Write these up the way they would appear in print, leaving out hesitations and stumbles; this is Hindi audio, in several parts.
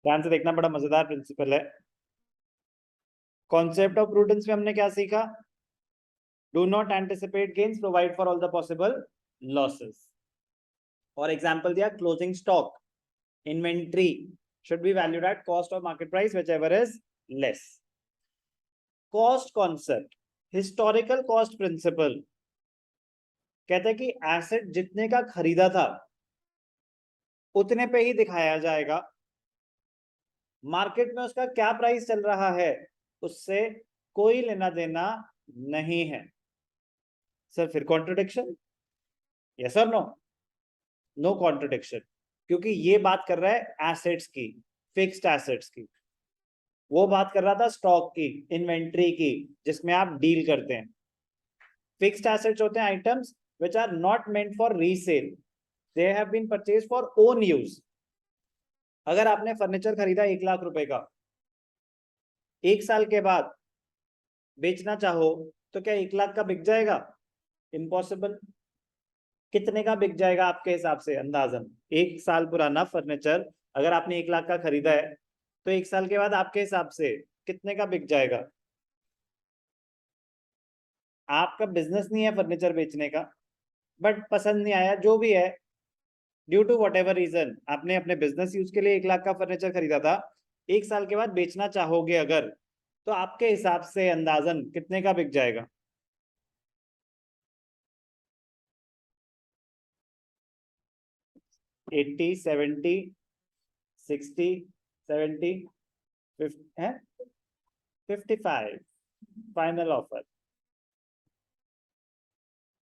ध्यान से देखना, बड़ा मजेदार प्रिंसिपल है। कॉन्सेप्ट ऑफ प्रूडेंस में हमने क्या सीखा? Do not anticipate gains, provide for all the possible losses. और एग्जांपल दिया, closing stock, inventory should be valued at cost or market price, whichever is less. Cost concept, historical cost principle कहता है कि एसेट जितने का खरीदा था उतने पे ही दिखाया जाएगा, मार्केट में उसका क्या प्राइस चल रहा है उससे कोई लेना देना नहीं है। सर फिर कॉन्ट्रडिक्शन? यस और नो? नो कॉन्ट्रडिक्शन, क्योंकि ये बात कर रहा है एसेट्स की, फिक्स्ड एसेट्स की। वो बात कर रहा था स्टॉक की, इन्वेंट्री की, जिसमें आप डील करते हैं। फिक्स्ड एसेट्स होते हैं items which are not meant for resale, they have been purchased for own use. अगर आपने फर्नीचर खरीदा 1 लाख रुपए का, 1 साल के बाद बेचना चाहो तो क्या 1 लाख का बिक जाएगा? इम्पॉसिबल। कितने का बिक जाएगा आपके हिसाब से अंदाजन? 1 साल पुराना फर्नीचर अगर आपने 1 लाख का खरीदा है तो 1 साल के बाद आपके हिसाब से कितने का बिक जाएगा? आपका बिजनेस नहीं है फर्नीचर बेचने का, बट पसंद नहीं आया, जो भी है, due to whatever reason आपने अपने बिजनेस यूज के लिए 1 लाख का फर्नीचर खरीदा था, 1 साल के बाद बेचना चाहोगे अगर, तो आपके हिसाब से अंदाजन कितने का बिक जाएगा? एट्टी, 70, 60, 70, 55? फाइनल ऑफर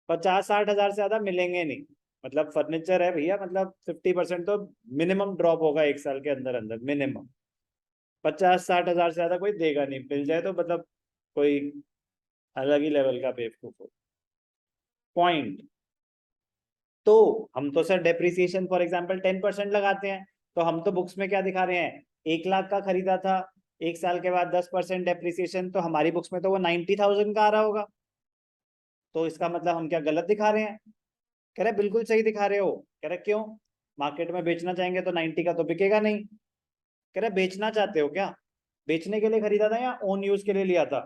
50-60 हजार से ज्यादा मिलेंगे नहीं। मतलब फर्नीचर है भैया, मतलब 50% तो मिनिमम ड्रॉप होगा 1 साल के अंदर अंदर, मिनिमम 50-60 हजार से ज्यादा कोई देगा नहीं। मिल जाए तो मतलब कोई अलग ही लेवल का बेवकूफ हो। पॉइंट, तो हम तो सर डेप्रिसिएशन फॉर एग्जांपल 10% लगाते हैं, तो हम तो बुक्स में क्या दिखा रहे हैं? 1 लाख का खरीदा था, 1 साल के बाद 10% डेप्रिसिएशन, तो हमारी बुक्स में तो वो 90,000 का आ रहा होगा। तो इसका मतलब हम क्या गलत दिखा रहे हैं? कह रहे बिल्कुल सही दिखा रहे हो। कह रहे क्यों? मार्केट में बेचना चाहेंगे तो 90 का तो बिकेगा नहीं। कह रहे बेचना चाहते हो क्या? बेचने के लिए खरीदा था या ओन यूज के लिए लिया था?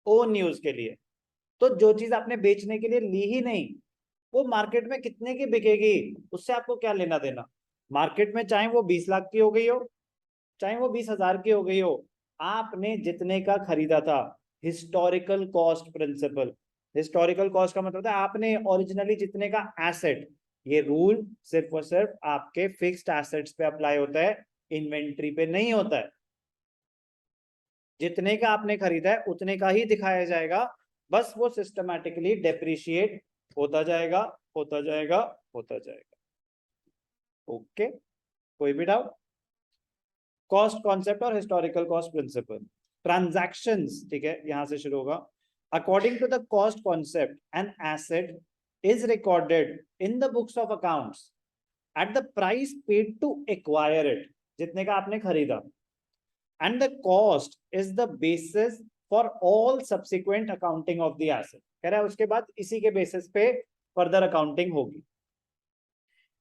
ओन यूज के लिए। तो जो चीज आपने बेचने के लिए ली ही नहीं, वो मार्केट में कितने की बिकेगी उससे आपको क्या लेना देना? मार्केट में चाहे वो 20 लाख की हो गई हो, चाहे वो 20 हजार की हो गई हो, आपने जितने का खरीदा था, historical cost principle. Historical cost का मतलब है आपने ओरिजिनली जितने का एसेट, ये रूल सिर्फ और सिर्फ आपके फिक्स्ड एसेट्स पे अप्लाई होता है, इन्वेंट्री पे नहीं होता है। जितने का आपने खरीदा है उतने का ही दिखाया जाएगा, बस वो सिस्टमैटिकली डेप्रिशिएट होता जाएगा, होता जाएगा, होता जाएगा। ओके, कोई भी डाउट? कॉस्ट कॉन्सेप्ट और हिस्टोरिकल कॉस्ट प्रिंसिपल। ट्रांजैक्शंस, ठीक है, यहां से शुरू होगा। According to the cost concept an asset is recorded in the books of accounts at the price paid to acquire it, जितने का आपने खरीदा, and the cost is the basis for all subsequent accounting of the asset। कह रहा है उसके बाद इसी के बेसिस पे फर्दर अकाउंटिंग होगी।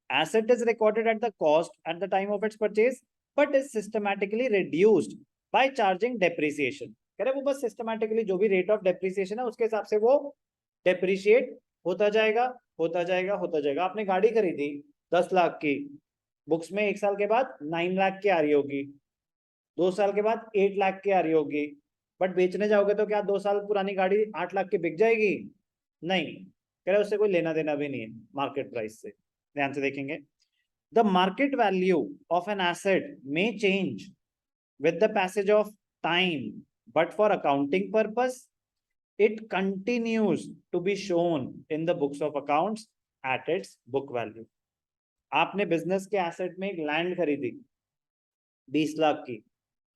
Asset is recorded at the cost at the time of its purchase but is systematically reduced by charging depreciation। कह रहा है वो बस सिस्टमैटिकली जो भी रेट ऑफ डेप्रिसिएशन है उसके हिसाब से वो डेप्रिशिएट होता जाएगा, होता जाएगा, होता जाएगा। आपने गाड़ी खरीदी 10 लाख की, बुक्स में 1 साल के बाद 9 लाख की आ रही होगी, 2 साल के बाद 8 लाख की आ रही होगी, बट बेचने जाओगे तो क्या 2 साल पुरानी गाड़ी 8 लाख की बिक जाएगी? नहीं। कह रहे उससे कोई लेना देना भी नहीं है मार्केट प्राइस से। ध्यान से देखेंगे, the market value of an asset may change with the passage of time, but for accounting purpose it continues to be shown in the books of accounts at its book value. आपने बिजनेस के एसेट में एक लैंड खरीदी 20 लाख की,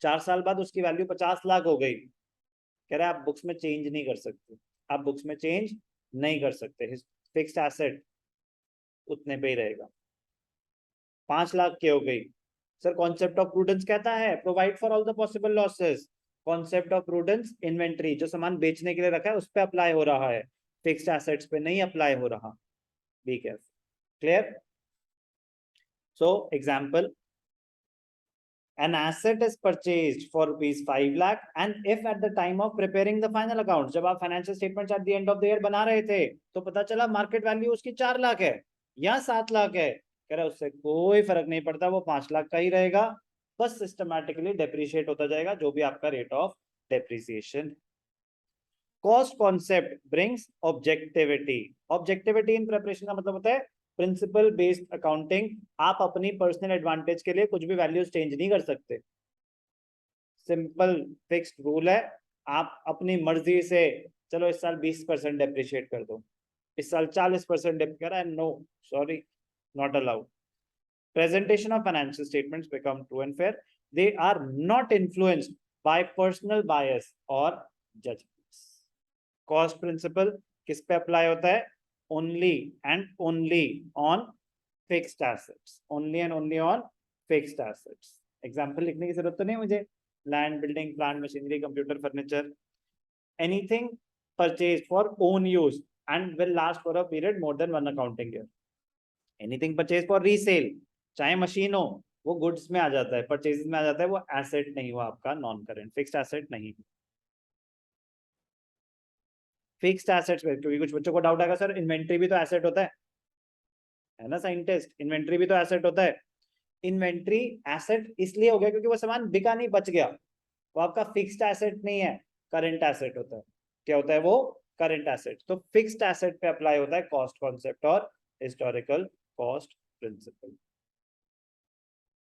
4 साल बाद उसकी वैल्यू 50 लाख हो गई। कह रहे आप बुक्स में चेंज नहीं कर सकते, आप बुक्स में चेंज नहीं कर सकते, फिक्स्ड एसेट उतने पे ही रहेगा। 5 लाख की हो गई। सर कॉन्सेप्ट ऑफ प्रूडेंस कहता है provide for all the possible losses. Concept of prudence inventory, जो सामान बेचने के लिए रखा है उस पर अप्लाई हो रहा है, फिक्स्ड एसेट्स पे नहीं अप्लाई हो रहा। Be careful. Clear? So example, an asset is purchased for rupees 5 lakh and if at the time of preparing the final account, जब आप financial statements at the end of the year बना रहे थे तो पता चला market value उसकी 4 लाख है या 7 लाख है, कह रहा उससे कोई फर्क नहीं पड़ता, वो 5 लाख का ही रहेगा, बस सिस्टमैटिकली डेप्रिशिएट होता जाएगा जो भी आपका rate of depreciation. Cost concept brings objectivity. Objectivity in preparation का मतलब होता है प्रिंसिपल बेस्ड अकाउंटिंग। आप अपनी पर्सनल एडवांटेज के लिए कुछ भी वैल्यूज चेंज नहीं कर सकते, सिंपल फिक्स्ड रूल है। आप अपनी मर्जी से चलो इस साल 20% डेप्रिशिएट कर दो, इस साल 40% डेप करा, no sorry, not allowed. Presentation of financial statements become true and fair. They are not influenced by personal bias or judgments. Cost principle किस पे अप्लाई होता है? Only and only on fixed assets. Only and only on fixed assets. Example लिखने की जरूरत तो नहीं मुझे। Land, building, plant, machinery, computer, furniture. Anything purchased for own use and will last for a period more than one accounting year. Anything purchased for resale, चाहे मशीन हो, वो गुड्स में आ जाता है, परचेजेस में आ जाता है, वो एसेट नहीं हुआ आपका, नॉन करेंट, फिक्स्ड एसेट नहीं। फिक्स्ड एसेट्स में क्योंकि कुछ बच्चों को डाउट आएगा सर इन्वेंट्री भी तो एसेट होता है ना साइंटिस्ट, इन्वेंट्री भी तो एसेट होता है। इन्वेंट्री एसेट इसलिए हो गया क्योंकि वो सामान बिका नहीं, बच गया, वो आपका फिक्स्ड एसेट नहीं है, करंट एसेट होता है। क्या होता है वो? Current asset. तो फिक्स्ड एसेट पे अप्लाई होता है कॉस्ट कॉन्सेप्ट और हिस्टोरिकल कॉस्ट प्रिंसिपल।